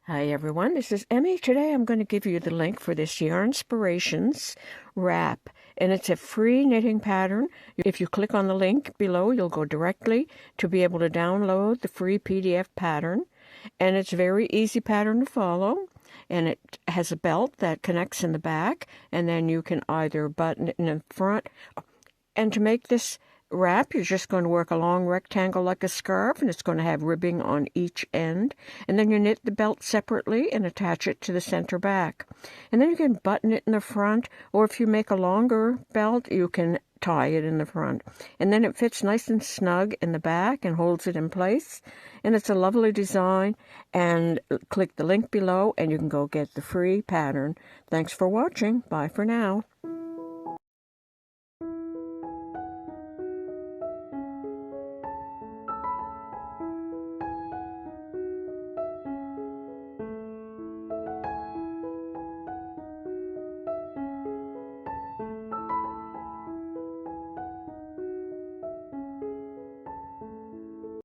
Hi everyone, this is Emmy. Today I'm going to give you the link for this Yarnspirations wrap, and it's a free knitting pattern. If you click on the link below, you'll go directly to be able to download the free PDF pattern, and it's a very easy pattern to follow, and it has a belt that connects in the back, and then you can either button it in the front. And to make this wrap, you're just going to work a long rectangle like a scarf, and it's going to have ribbing on each end. And then you knit the belt separately and attach it to the center back. And then you can button it in the front, or if you make a longer belt, you can tie it in the front. And then it fits nice and snug in the back and holds it in place. And it's a lovely design. And click the link below and you can go get the free pattern. Thanks for watching. Bye for now.